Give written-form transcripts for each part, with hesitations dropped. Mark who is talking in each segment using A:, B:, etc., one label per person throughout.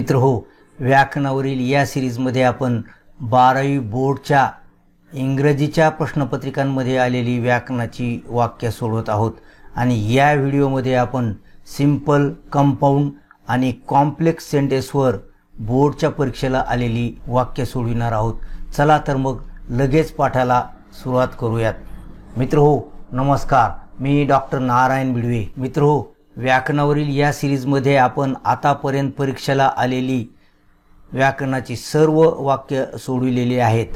A: मित्र हो, व्याकरणावरील या सिरीजमध्ये आपण 12वी बोर्डच्या इंग्रजीच्या प्रश्नपत्रिकांमध्ये आलेली व्याकरणाची वाक्य सोडवत आहोत आणि या व्हिडिओमध्ये आपण सिंपल, कंपाऊंड आणि कॉम्प्लेक्स सेंटेन्सवर बोर्डच्या परीक्षेला आलेली वाक्य सोडविणार आहोत। चला तर मग लगेच पाठाला सुरुवात करूयात। मित्र हो, नमस्कार, मी डॉक्टर नारायण बिडवे। मित्र हो, व्याकरणावरील या सिरीजमध्ये आपण आतापर्यंत परीक्षेला आलेली व्याकरणाची सर्व वाक्य सोडविलेली आहेत।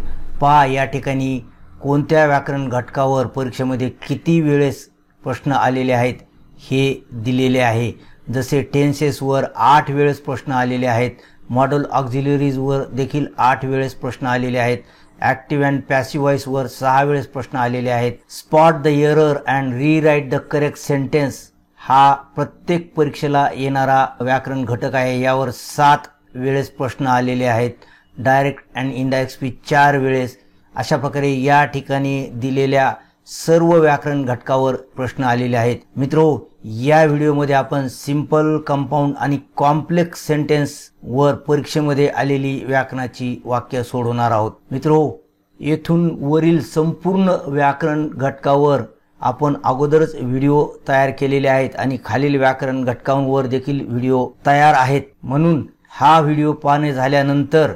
A: पहा, या ठिकाणी कोणत्या व्याकरण घटकावर परीक्षेमध्ये किती वेळेस प्रश्न आलेले आहेत हे दिलेले आहे। जसे टेन्सेसवर 8 वेळेस प्रश्न आलेले आहेत, मॉडल ऑक्झिलरीजवर देखील 8 वेळेस प्रश्न आलेले आहेत, ॲक्टिव्ह अँड पॅसिव्ह व्हॉइसवर 6 वेळेस प्रश्न आलेले आहेत। Spot the error and rewrite the correct sentence हा प्रत्येक परीक्षेला येणारा व्याकरण घटक आहे, यावर 7 वेळेस प्रश्न आलेले आहेत। डायरेक्ट अँड इनडायरेक्ट स्पीच 4 वेळेस। अशा प्रकारे या ठिकाणी दिलेल्या सर्व व्याकरण घटकावर प्रश्न आलेले आहेत। मित्रो, या व्हिडिओमध्ये आपण सिंपल, कंपाऊंड आणि कॉम्प्लेक्स सेंटेन्स वर परीक्षेमध्ये आलेली व्याकरणाची वाक्य सोडवणार आहोत। मित्रो, येथून वरील संपूर्ण व्याकरण घटकावर आपण अगोदरच व्हिडिओ तयार केलेले आहेत आणि खालील व्याकरण घटकांवर देखील व्हिडिओ तयार आहेत। म्हणून हा व्हिडिओ पाहणे झाल्यानंतर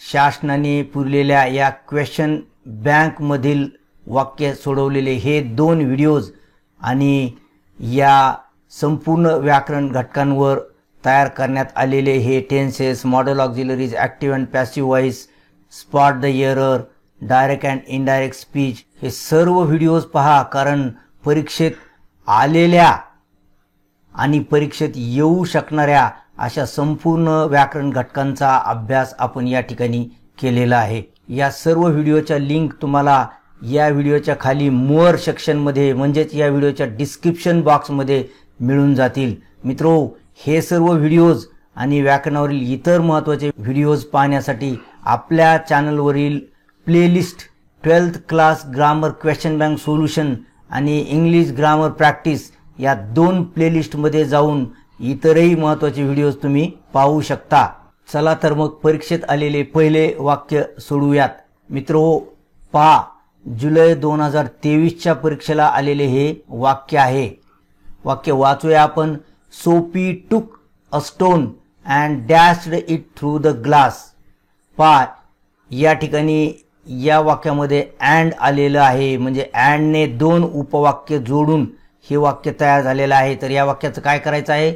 A: शासनाने पुरलेल्या या क्वेश्चन बँक मधील वाक्य सोडवलेले हे 2 व्हिडिओज आणि या संपूर्ण व्याकरण घटकांवर तयार करण्यात आलेले हे tenses, model auxiliaries, active and passive voice, spot the error, direct and indirect speech हे सर्व व्हिडिओज पहा, कारण परीक्षेत आलेल्या आणि परीक्षेत येऊ शकणाऱ्या अशा संपूर्ण व्याकरण घटकांचा अभ्यास आपण या ठिकाणी केलेला आहे। या सर्व व्हिडिओच्या लिंक तुम्हाला या व्हिडिओच्या खाली मोअर सेक्शनमध्ये म्हणजेच या व्हिडिओच्या डिस्क्रिप्शन बॉक्समध्ये मिळून जातील। मित्रो, हे सर्व व्हिडिओज आणि व्याकरणावरील इतर महत्त्वाचे व्हिडिओज पाहण्यासाठी आपल्या चॅनलवरील playlist 12th class grammar question bank solution आणि इंग्लिश ग्रामर प्रॅक्टिस या 2 प्लेलिस्टमध्ये जाऊन इतरही महत्त्वाचे व्हिडिओज तुम्ही पाहू शकता। चला तर मग परीक्षेत आलेले पहिले वाक्य सोडवूयात। मित्रो, पहा, जुलै 2023च्या परीक्षेला आलेले हे वाक्य आहे। वाक्य वाचूया आपण। Sophie took a stone and dashed it through the glass. पहा, या ठिकाणी या वाक्यामध्ये अँड आलेलं आहे, म्हणजे अँडने 2 उपवाक्य जोडून हे वाक्य तयार झालेलं आहे। तर या वाक्याचं काय करायचं आहे?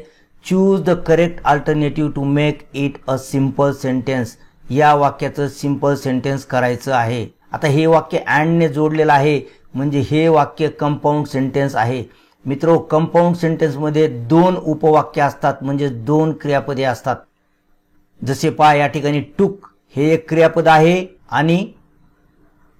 A: Choose the correct alternative to make it a simple sentence. या वाक्याचं सिंपल सेंटेन्स करायचं आहे। आता हे वाक्य अँडने जोडलेलं आहे, म्हणजे हे वाक्य कंपाऊंड सेंटेन्स आहे। मित्रो, कंपाऊंड सेंटेन्समध्ये 2 उपवाक्य असतात, म्हणजे 2 क्रियापदे असतात। जसे पहा, या ठिकाणी टूक हे एक क्रियापद आहे आणि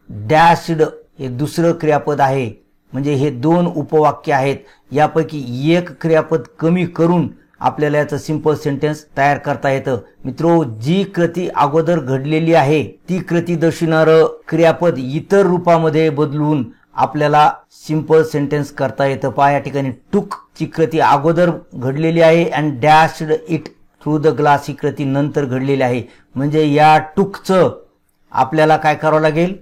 A: डॅश्ड हे दुसरं क्रियापद आहे, म्हणजे हे 2 उपवाक्य आहेत। यापैकी एक क्रियापद कमी करून आपल्याला याचं सिंपल सेंटेन्स तयार करता येतं। मित्रो, जी कृती अगोदर घडलेली आहे ती कृती दर्शवणारं क्रियापद इतर रूपामध्ये बदलून आपल्याला सिंपल सेंटेन्स करता येतं। पहा, या ठिकाणी टूक ची कृती अगोदर घडलेली आहे आणि डॅश्ड इट थ्रू द ग्लास ही कृती नंतर घडलेली आहे, म्हणजे या टूकचं आपल्याला काय करावं लागेल?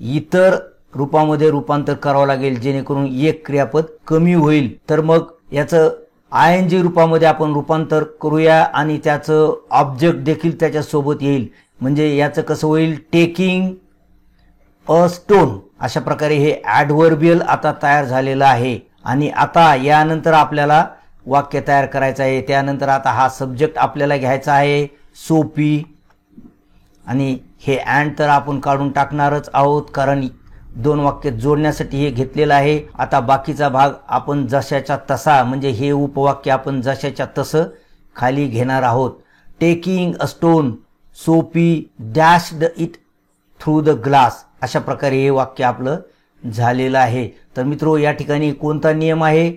A: इतर रूपामध्ये रूपांतर करावं लागेल, जेणेकरून एक क्रियापद कमी होईल। तर मग याचं ING रूपामध्ये आपण रूपांतर करूया आणि त्याचं ऑब्जेक्ट देखील त्याच्यासोबत येईल, म्हणजे याचं कसं होईल? Taking a stone. अशा प्रकारे हे ॲडव्हर्बियल आता तयार झालेलं आहे। आणि आता यानंतर आपल्याला वाक्य तयार करायचं आहे। त्यानंतर आता हा सब्जेक्ट आपल्याला घ्यायचा आहे सोफी, आणि हे अँड तर आपण काढून टाकणारच आहोत, कारण 2 वाक्य जोडण्यासाठी हे घेतलेलं आहे। आता बाकीचा भाग आपण जशाच्या तसा, म्हणजे हे उपवाक्य आपण जशाच्या तसं खाली घेणार आहोत। Taking a stone, Sophie dashed it through the glass. अशा प्रकारे हे वाक्य आपलं झालेलं आहे। तर मित्रो, या ठिकाणी कोणता नियम आहे?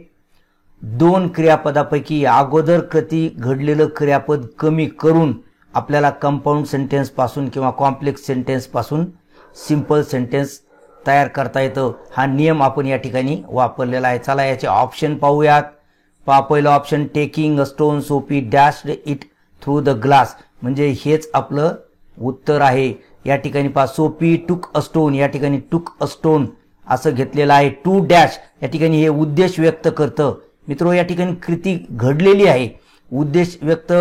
A: 2 क्रियापदापैकी अगोदर कृती घडलेलं क्रियापद कमी करून आपल्याला कंपाऊंड सेंटेन्स पासून किंवा कॉम्प्लेक्स सेंटेन्स पासून सिंपल सेंटेन्स तयार करता येतं। हा नियम आपण या ठिकाणी वापरलेला आहे। चला याचे ऑप्शन पाहूयात। पहा, पहिला option taking a stone, Sophie dashed it through the glass, म्हणजे हेच आपलं उत्तर आहे. या ठिकाणी पहा, सोफी टूक अ स्टोन, या ठिकाणी टूक अ स्टोन असं घेतलेलं आहे. टू डॅश या ठिकाणी हे उद्देश व्यक्त करतं. मित्रो, या ठिकाणी कृती घडलेली आहे, उद्देश व्यक्त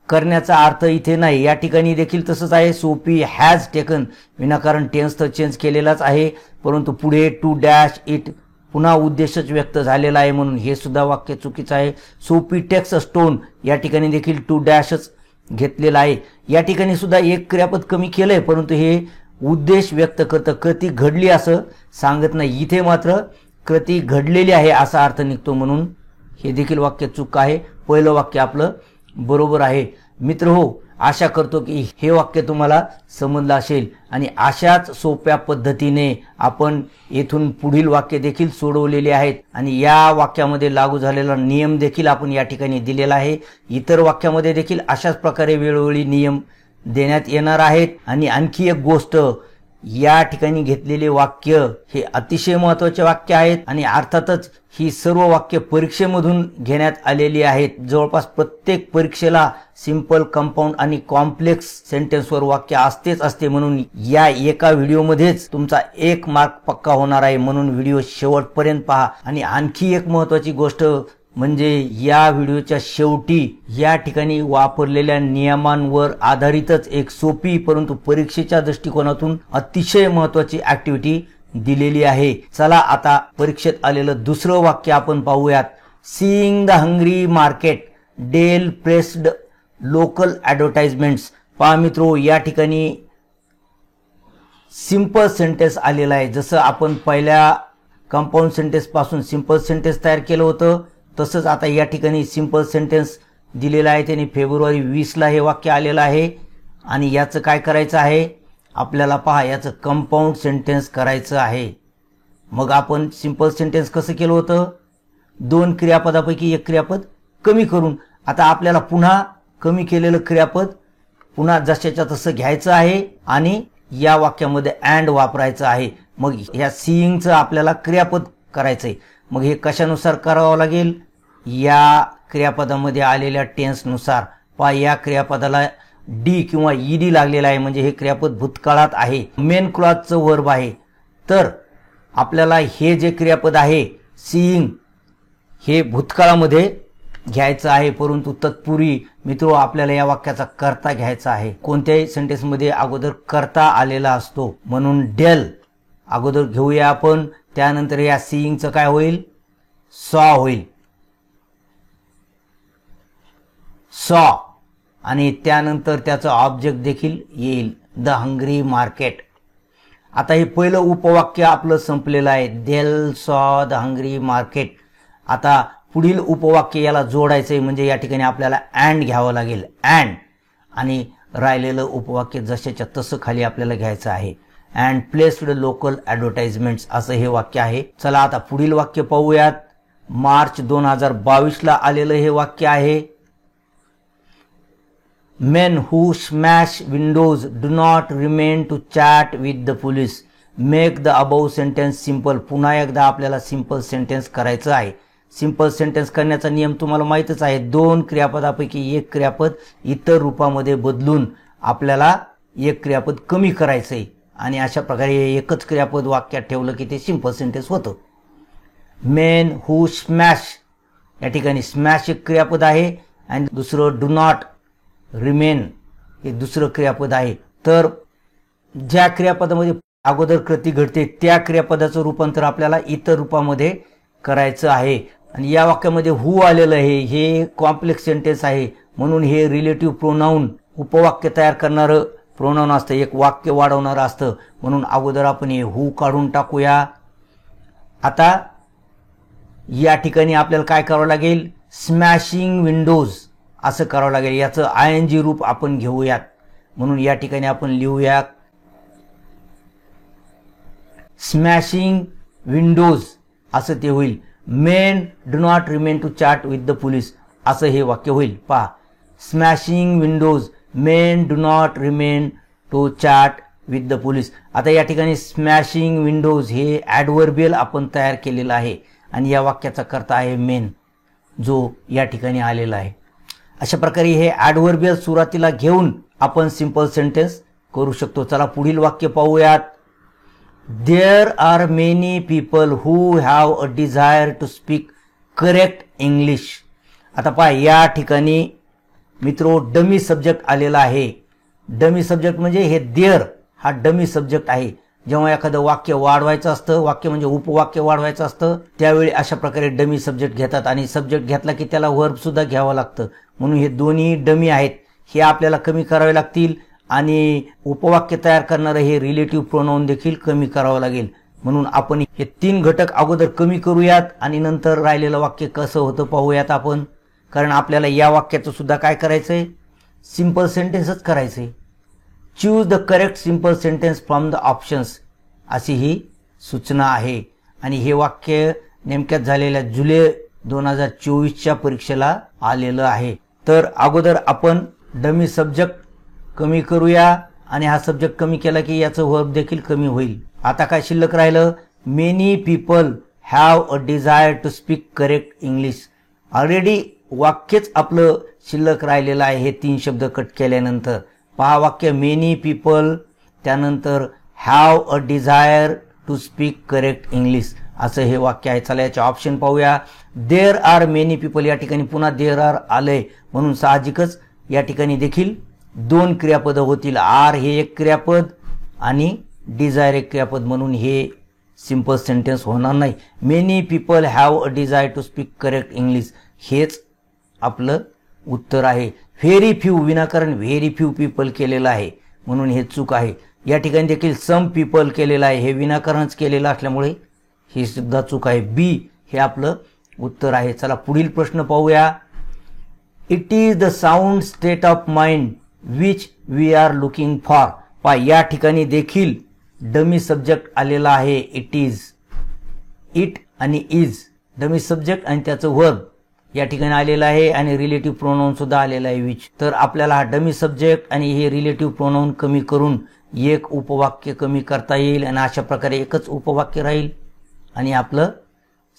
A: करण्याचा अर्थ इथे नाही. या ठिकाणी देखील तसंच आहे. सोफी हॅज टेकन, विनाकारण टेन्स तर चेंज केलेलाच आहे, परंतु पुढे टू डॅश इट पुन्हा उद्देशच व्यक्त झालेला आहे, म्हणून हे सुद्धा वाक्य चुकीचं आहे. सोफी टेक्स अ स्टोन, या ठिकाणी देखील टू डॅशच घेतलेला आहे. या ठिकाणी सुद्धा एक क्रियापद कमी केलंय, परंतु हे उद्देश व्यक्त करतं, कृती घडली असं सांगत नाही. इथे मात्र कृती घडलेली आहे असा अर्थ निघतो, म्हणून हे देखील वाक्य चूक आहे. पहिलं वाक्य आपलं बरोबर आहे. मित्र हो, आशा करतो की हे वाक्य तुम्हाला समजलं असेल आणि अशाच सोप्या पद्धतीने आपण येथून पुढील वाक्य देखील सोडवलेले आहेत आणि या वाक्यामध्ये लागू झालेला नियम देखील आपण या ठिकाणी दिलेला आहे. इतर वाक्यामध्ये देखील अशाच प्रकारे वेळोवेळी नियम देण्यात येणार आहेत. आणि आणखी एक गोष्ट, या ठिकाणी घेतलेले वाक्य हे अतिशय महत्त्वाचे वाक्य आहेत आणि अर्थातच ही सर्व वाक्य परीक्षेमधून घेण्यात आलेली आहेत. जवळपास प्रत्येक परीक्षेला सिंपल, कंपाऊंड आणि कॉम्प्लेक्स सेंटेन्सवर वाक्य असतेच असते, म्हणून या एका व्हिडिओमध्येच तुमचा 1 मार्क पक्का होणार आहे. म्हणून व्हिडिओ शेवटपर्यंत पहा. आणि आणखी एक महत्त्वाची गोष्ट म्हणजे या व्हिडिओच्या शेवटी या ठिकाणी वापरलेल्या नियमांवर आधारितच एक सोपी परंतु परीक्षेच्या दृष्टिकोनातून अतिशय महत्त्वाची ऍक्टिव्हिटी दिलेली आहे. चला आता परीक्षेत आलेलं दुसरं वाक्य आपण पाहूयात. Seeing the hungry market, Dale pressed local advertisements. पहा मित्रो, या ठिकाणी सिंपल सेंटेन्स आलेला आहे. जसं आपण पहिल्या कंपाऊंड सेंटेन्स पासून सिंपल सेंटेन्स तयार केलं होतं, तसंच आता या ठिकाणी सिंपल सेंटेन्स दिलेलं आहे. त्याने फेब्रुवारी 20ला हे वाक्य आलेलं आहे आणि याचं काय करायचं आहे आपल्याला, पहा, याचं कंपाऊंड सेंटेन्स करायचं आहे. मग आपण सिंपल सेंटेन्स कसं केलं होतं, 2 क्रियापदापैकी एक क्रियापद कमी करून. आता आपल्याला पुन्हा कमी केलेलं क्रियापद पुन्हा जशाच्या तसं घ्यायचं आहे आणि या वाक्यामध्ये अँड वापरायचं आहे. मग ह्या सीइंगचं आपल्याला क्रियापद करायचंय. मग हे कशानुसार करावं लागेल, या क्रियापदामध्ये आलेल्या टेन्सनुसार. पहा, या क्रियापदाला डी किंवा ईडी लागलेला आहे, म्हणजे हे क्रियापद भूतकाळात आहे, मेन क्लॉजचं वर्ब आहे. तर आपल्याला हे जे क्रियापद आहे सीइंग हे भूतकाळामध्ये घ्यायचं आहे, परंतु तत्पूर्वी मित्रो आपल्याला या वाक्याचा कर्ता घ्यायचा आहे. कोणत्याही सेंटेन्समध्ये अगोदर कर्ता आलेला असतो, म्हणून डेल अगोदर घेऊया आपण. त्यानंतर या सीइंगचं काय होईल, सॉ होईल, सॉ, आणि त्यानंतर त्याचं ऑब्जेक्ट देखील येईल, द हंग्री मार्केट. आता हे पहिलं उपवाक्य आपलं संपलेलं आहे, डेल सॉ द हंग्री मार्केट. आता पुढील उपवाक्य याला जोडायचंय, म्हणजे या ठिकाणी आपल्याला अँड घ्यावं लागेल, अँड, आणि राहिलेलं उपवाक्य जशाच्या तसं खाली आपल्याला घ्यायचं आहे. अँड प्लेस्ड लोकल ॲडव्हर्टाइजमेंट्स असं हे वाक्य आहे. चला आता पुढील वाक्य पाहूयात. मार्च 2022ला आलेलं हे वाक्य आहे. Men who smash windows do not remain to chat with the police. Make the above sentence simple. पुन्हा एकदा आपल्याला सिंपल सेंटेन्स करायचं आहे. सिंपल सेंटेन्स करण्याचा नियम तुम्हाला माहीतच आहे. 2 क्रियापदापैकी एक क्रियापद इतर रूपामध्ये बदलून आपल्याला एक क्रियापद कमी करायचंय आणि अशा प्रकारे एकच क्रियापद वाक्यात ठेवलं की ते सिंपल सेंटेन्स होतं. Men who smash, या ठिकाणी स्मॅश एक क्रियापद आहे आणि दुसरं डू नॉट रिमेन हे दुसरं क्रियापद आहे. तर ज्या क्रियापदामध्ये अगोदर कृती घडते त्या क्रियापदाचं रूपांतर आपल्याला इतर रूपामध्ये करायचं आहे. आणि या वाक्यामध्ये हू आलेलं आहे, हे कॉम्प्लेक्स सेंटेन्स आहे, म्हणून हे रिलेटिव्ह प्रोनाऊन उपवाक्य तयार करणारं प्रोनाऊन असतं, एक वाक्य वाढवणारं असतं, म्हणून अगोदर आपण हे हू काढून टाकूया. आता या ठिकाणी आपल्याला काय करावं लागेल, स्मॅशिंग विंडोज असं करावं लागेल. याचं आयएनजी रूप आपण घेऊयात, म्हणून या ठिकाणी आपण लिहूया स्मॅशिंग विंडोज असं ते होईल. Men do not remain to chat with the police असं हे वाक्य होईल. पहा, smashing windows, men do not remain to chat with the police. आता या ठिकाणी स्मॅशिंग विंडोज हे ॲडव्हर्बियल आपण तयार केलेलं आहे आणि या वाक्याचा कर्ता आहे मेन, जो या ठिकाणी आलेला आहे. अशा प्रकारे हे ॲडव्हर्बियल सुरुवातीला घेऊन आपण सिंपल सेंटेन्स करू शकतो. चला पुढील वाक्य पाहूयात. There are many people who have a desire to speak correct English. आता पहा या ठिकाणी मित्रो डमी सब्जेक्ट आलेला आहे. डमी सब्जेक्ट म्हणजे हे देअर हा डमी सब्जेक्ट आहे. जेव्हा एखादं वाक्य वाढवायचं असतं, वाक्य म्हणजे उपवाक्य वाढवायचं असतं, त्यावेळी अशा प्रकारे डमी सब्जेक्ट घेतात आणि सब्जेक्ट घेतला की त्याला वर्ब सुद्धा घ्यावं लागतं. म्हणून हे दोन्ही डमी आहेत, हे आपल्याला कमी करावे लागतील आणि उपवाक्य तयार करणारं हे रिलेटिव्ह प्रोनाउन देखील कमी करावं लागेल. म्हणून आपण हे 3 घटक अगोदर कमी करूयात आणि नंतर राहिलेलं वाक्य कसं होतं पाहूयात आपण. कारण आपल्याला या वाक्याचं सुद्धा काय करायचंय, सिंपल सेंटेन्सच करायचंय. Choose the correct simple sentence from the options अशी ही सूचना आहे. आणि हे वाक्य नेमक्याच झालेल्या जुलै 2024च्या परीक्षेला आलेलं आहे. तर अगोदर आपण डमी सब्जेक्ट कमी करूया आणि हा सब्जेक्ट कमी केला की याचं वर्ब देखील कमी होईल. आता काय शिल्लक राहिलं, many people have a desire to speak correct English. Already वाक्यच आपलं शिल्लक राहिलेलं आहे हे 3 शब्द कट केल्यानंतर. पहा वाक्य मेनी पीपल त्यानंतर have a desire to speak correct English असं हे वाक्य आहे. चला याचे ऑप्शन पाहूया. देअर आर मेनी पीपल या ठिकाणी पुन्हा देअर आर आलंय म्हणून साहजिकच या ठिकाणी देखील 2 क्रियापद होतील. आर हे एक क्रियापद आणि डिझायर एक क्रियापद, म्हणून हे सिंपल सेंटेन्स होणार नाही. Many people have a desire to speak correct English हेच आपलं उत्तर आहे. व्हेरी फ्यू विनाकारण व्हेरी फ्यू पीपल केलेलं आहे म्हणून हे चूक आहे. या ठिकाणी देखील सम पीपल केलेलं आहे, हे विनाकारणच केलेलं असल्यामुळे ही सुद्धा चूक आहे. बी हे आपलं उत्तर आहे. चला पुढील प्रश्न पाहूया. It is the sound state of mind which we are looking for. पहा या ठिकाणी देखील डमी सब्जेक्ट आलेला आहे. इट इज, इट आणि इज डमी सब्जेक्ट आणि त्याचं वर्ब या ठिकाणी आलेलं आहे आणि रिलेटिव्ह प्रोनाउन सुद्धा आलेला आहे विच. तर आपल्याला हा डमी सब्जेक्ट आणि हे रिलेटिव्ह प्रोनाउन कमी करून एक उपवाक्य कमी करता येईल आणि अशा प्रकारे एकच उपवाक्य राहील आणि आपलं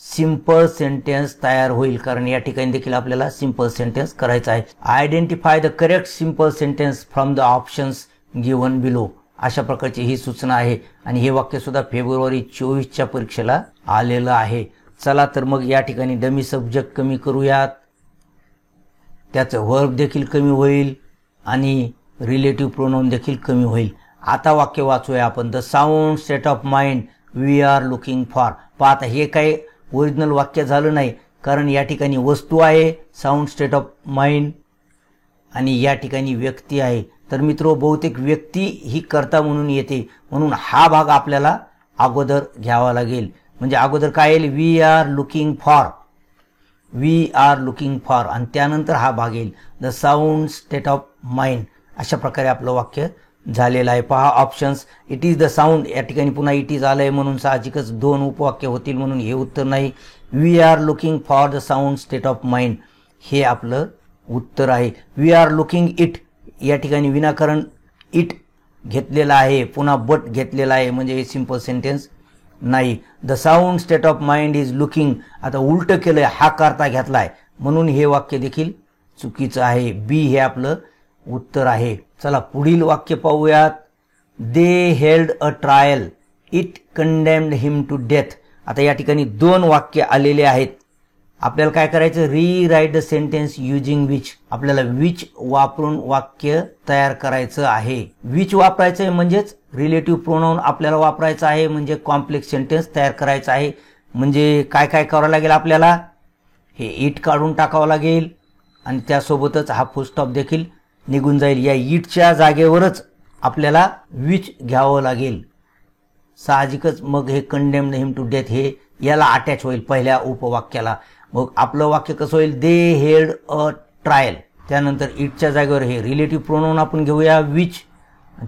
A: सिंपल सेंटेन्स तयार होईल. कारण या ठिकाणी देखील आपल्याला सिंपल सेंटेन्स करायचं आहे. Identify the correct simple sentence from the options given below अशा प्रकारची ही सूचना आहे आणि हे वाक्य सुद्धा फेब्रुवारी 24च्या परीक्षेला आलेलं आहे. चला तर मग या ठिकाणी डमी सब्जेक्ट कमी करूयात, त्याचं वर्ब देखील कमी होईल आणि रिलेटिव्ह प्रोनाउन देखील कमी होईल. आता वाक्य वाचूया आपण. The sound state of mind we are looking for. पाहता हे काही ओरिजिनल वाक्य झालं नाही कारण या ठिकाणी वस्तू आहे साऊंड स्टेट ऑफ माइंड आणि या ठिकाणी व्यक्ती आहे. तर मित्रो बहुतेक व्यक्ती ही कर्ता म्हणून येते म्हणून हा भाग आपल्याला अगोदर घ्यावा लागेल. म्हणजे अगोदर काय येईल, we are looking for, we are looking for आणि त्यानंतर हा भाग येईल the sound state of mind. अशा प्रकारे आपलं वाक्य झालेलं आहे. पहा options. It is the sound या ठिकाणी पुन्हा इट इज आलंय म्हणून साहजिकच 2 उपवाक्य होतील म्हणून हे उत्तर नाही. We are looking for the sound state of mind हे आपलं उत्तर आहे. वी आर लुकिंग इट या ठिकाणी विनाकारण इट घेतलेला आहे पुन्हा बट घेतलेला आहे म्हणजे हे सिंपल सेंटेन्स नाही. The sound state of mind is looking आता उलट केलंय, हा करता घेतलाय म्हणून हे वाक्य देखील चुकीचं आहे. बी हे आपलं उत्तर आहे. चला पुढील वाक्य पाहूयात. They held a trial it condemned him to death. आता या ठिकाणी 2 वाक्य आलेले आहेत. आपल्याला काय करायचं, रीराईट द सेंटेन्स युजिंग विच. आपल्याला विच वापरून वाक्य तयार करायचं आहे. विच वापरायचं आहे म्हणजेच रिलेटिव्ह प्रोनाउन आपल्याला वापरायचं आहे म्हणजे कॉम्प्लेक्स सेंटेन्स तयार करायचं आहे. म्हणजे काय काय करावं लागेल आपल्याला, हे इट काढून टाकावं लागेल आणि त्यासोबतच हा फुल स्टॉप देखील निघून जाईल. या इटच्या जागेवरच आपल्याला विच घ्यावं लागेल साहजिकच. मग हे कंडेम्ड हिम टू डेथ हे याला अटॅच होईल पहिल्या उपवाक्याला. मग आपलं वाक्य कसं होईल, दे हेल्ड अ ट्रायल त्यानंतर इटच्या जागेवर हे रिलेटिव्ह प्रोनाउन आपण घेऊया विच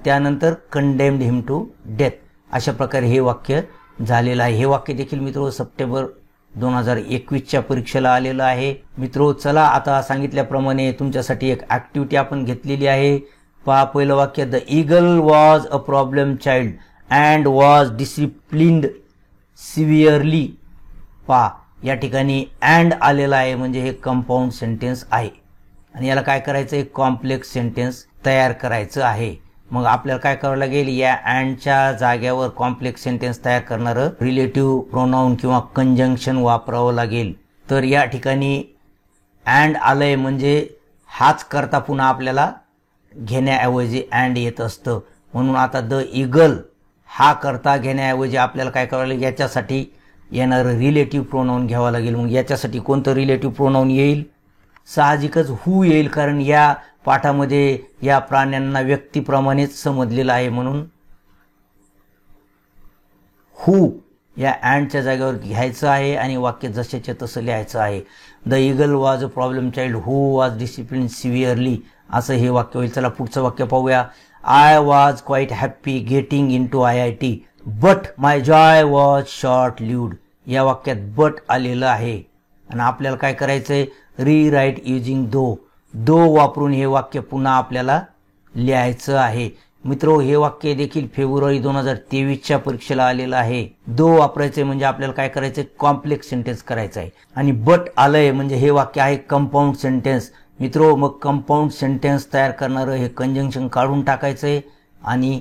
A: त्यानंतर कंडेम्ड हिम टू डेथ. अशा प्रकारे हे वाक्य झालेलं आहे. हे वाक्य देखील मित्रो सप्टेंबर 2021च्या परीक्षेला आलेलं आहे. मित्रो चला आता सांगितल्याप्रमाणे तुमच्यासाठी एक ऍक्टिव्हिटी आपण घेतलेली आहे. पहा पहिलं वाक्य, the eagle was a problem child and was disciplined सिव्हिअरली. पहा या ठिकाणी अँड आलेला आहे म्हणजे हे कंपाऊंड सेंटेन्स आहे. आणि याला काय करायचं आहे, कॉम्प्लेक्स सेंटेन्स तयार करायचं आहे. मग आपल्याला काय करावं लागेल, या अँडच्या जाग्यावर कॉम्प्लेक्स सेंटेन्स तयार करणारं रिलेटिव्ह प्रोनाउन किंवा कंजंक्शन वापरावं लागेल. तर या ठिकाणी अँड आलंय म्हणजे हाच करता पुन्हा आपल्याला घेण्याऐवजी अँड येत असतं. म्हणून आता द ईगल हा करता घेण्याऐवजी आपल्याला काय करावं लागेल, याच्यासाठी येणारं रिलेटिव्ह प्रोनाउन घ्यावं लागेल. मग याच्यासाठी कोणतं रिलेटिव्ह प्रोनाउन येईल, साहजिकच हू येईल, कारण या पाठामध्ये या प्राण्यांना व्यक्तीप्रमाणेच समजलेलं आहे. म्हणून हू या अँडच्या जागेवर घ्यायचं आहे आणि वाक्य जसेच्या तसं लिहायचं आहे. The eagle was a problem child who was discipline severely, असं हे वाक्य होईल. चला पुढचं वाक्य पाहूया. I was quite happy getting into IIT but my joy was short lived. या वाक्यात बट आलेलं आहे आणि आपल्याला काय करायचंय, रीराईट युजिंग दो वापरून हे वाक्य पुन्हा आपल्याला लिहायचं आहे. मित्रो, हे वाक्य देखील फेब्रुवारी 2023च्या परीक्षेला आलेलं आहे. दो वापरायचंय म्हणजे आपल्याला काय करायचंय, कॉम्प्लेक्स सेंटेन्स करायचं आहे. आणि बट आलंय म्हणजे हे वाक्य आहे कंपाऊंड सेंटेन्स. मित्रो, मग कंपाऊंड सेंटेन्स तयार करणारं हे कंजंक्शन काढून टाकायचंय आणि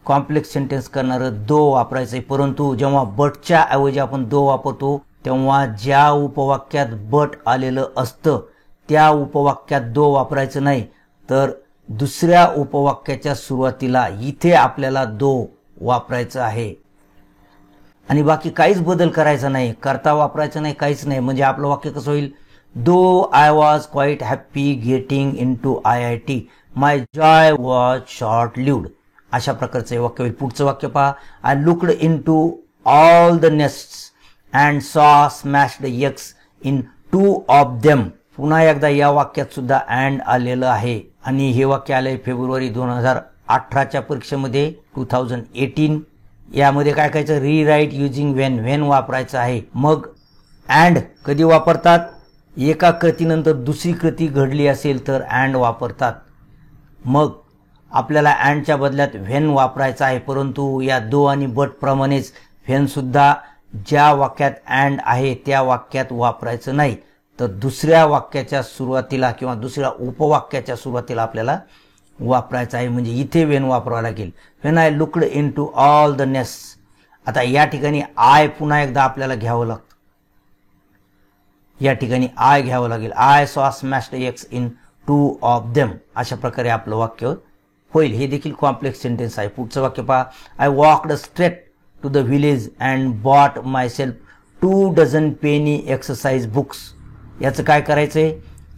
A: कॉम्प्लेक्स सेंटेन्स करणारं दो वापरायचंय. परंतु जेव्हा बटच्या ऐवजी आपण दो वापरतो तेव्हा ज्या उपवाक्यात बट आलेलं असतं त्या उपवाक्यात दो वापरायचं नाही, तर दुसऱ्या उपवाक्याच्या सुरुवातीला इथे आपल्याला दो वापरायचं आहे. आणि बाकी काहीच बदल करायचा नाही, करता वापरायचा नाही, काहीच नाही. म्हणजे आपलं वाक्य कसं होईल, though I was quite happy getting into IIT my joy was short lived. अशा प्रकारचं हे वाक्य होईल. पुढचं वाक्य पहा. I looked into all the nests and saw smashed eggs in 2 of them. पुन्हा एकदा या वाक्यात सुद्धा अँड आलेलं आहे आणि हे वाक्य आलंय फेब्रुवारी 2018च्या परीक्षेमध्ये 2018. यामध्ये काय करायचं, रीराईट युजिंग व्हेन वापरायचं आहे. मग अँड कधी वापरतात, एका कृतीनंतर दुसरी कृती घडली असेल तर अँड वापरतात. मग आपल्याला अँडच्या बदल्यात व्हेन वापरायचा आहे. परंतु या दो आणि बट प्रमाणेच व्हेन सुद्धा ज्या वाक्यात अँड आहे त्या वाक्यात वापरायचं नाही, तर दुसऱ्या वाक्याच्या सुरुवातीला किंवा दुसऱ्या उपवाक्याच्या सुरुवातीला आपल्याला वापरायचं आहे. म्हणजे इथे व्हेन वापरावं लागेल. When I looked into all the nest. आता या ठिकाणी आय पुन्हा एकदा आपल्याला घ्यावं लागतं. या ठिकाणी आय घ्यावं लागेल. I saw smashed eggs in 2 of them. अशा प्रकारे आपलं वाक्य होईल. हे देखील कॉम्प्लेक्स सेंटेन्स आहे. पुढचं वाक्य पहा. I walked straight to the village and bought myself 2 dozen penny exercise books. याचं काय करायचंय,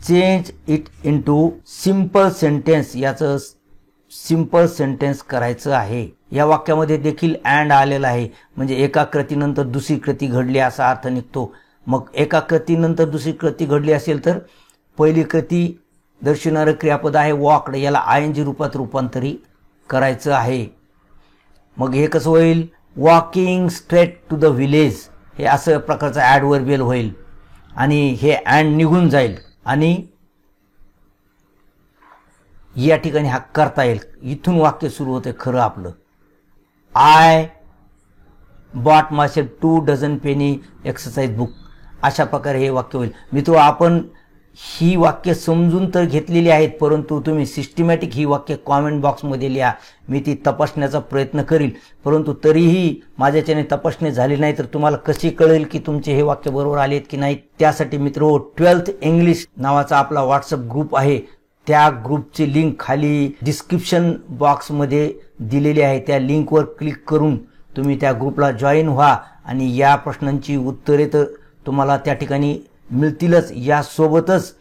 A: change it into simple sentence. याचं सिंपल सेंटेन्स करायचं आहे. या वाक्यामध्ये देखील अँड आलेला आहे म्हणजे एका कृतीनंतर दुसरी कृती घडली असा अर्थ निघतो. मग एका कृतीनंतर दुसरी कृती घडली असेल तर पहिली कृती दर्शवणारं क्रियापद आहे वॉक्ड, याला ING रूपात रूपांतरित करायचं आहे. मग हे कसं होईल, walking straight to the village. हे असं प्रकारचं ॲडव्हर्बियल होईल आणि हे अँड निघून जाईल आणि या ठिकाणी हा करता येईल. इथून वाक्य सुरू होते खरं आपलं. I bought myself 2 dozen penny exercise book. अशा प्रकारे हे वाक्य होईल. मित्रो, आपण ही वाक्य समजून तर घेतलेली आहेत, परंतु तुम्ही सिस्टमॅटिक ही वाक्य कॉमेंट बॉक्समध्ये लिहा. मी ती तपासण्याचा प्रयत्न करील. परंतु तरीही माझ्याच्याने तपासणी झाली नाही तर तुम्हाला कशी कळेल की तुमचे हे वाक्य बरोबर आलेत की नाही. त्यासाठी मित्रो, 12th इंग्लिश नावाचा आपला व्हॉट्सअप ग्रुप आहे. त्या ग्रुपची लिंक खाली डिस्क्रिप्शन बॉक्समध्ये दिलेली आहे. त्या लिंकवर क्लिक करून तुम्ही त्या ग्रुपला जॉईन व्हा आणि या प्रश्नांची उत्तरे तर तुम्हाला त्या ठिकाणी मिळतीलच. यासोबतच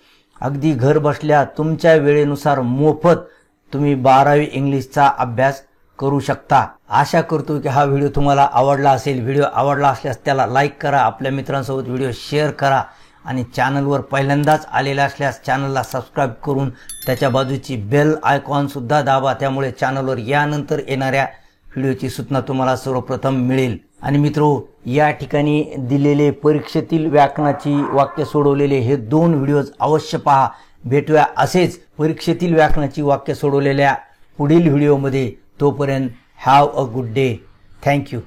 A: अगदी घर बसल्या तुमच्या वेळेनुसार मोफत तुम्ही 12वी इंग्लिशचा अभ्यास करू शकता. आशा करतो की हा व्हिडिओ तुम्हाला आवडला असेल. व्हिडिओ आवडला असल्यास त्याला लाईक करा, आपल्या मित्रांसोबत व्हिडिओ शेअर करा आणि चॅनलवर पहिल्यांदाच आलेला असल्यास चॅनलला सबस्क्राईब करून त्याच्या बाजूची बेल आयकॉन सुद्धा दाबा. त्यामुळे चॅनलवर यानंतर येणाऱ्या व्हिडिओची सूचना तुम्हाला सर्वप्रथम मिळेल. आणि मित्रो, या ठिकाणी दिलेले परीक्षेतील व्याकरणाची वाक्य सोडवलेले हे 2 व्हिडिओज अवश्य पहा. भेटूया असेच परीक्षेतील व्याकरणाची वाक्य सोडवलेल्या पुढील व्हिडिओमध्ये. तोपर्यंत have a good day. Thank you.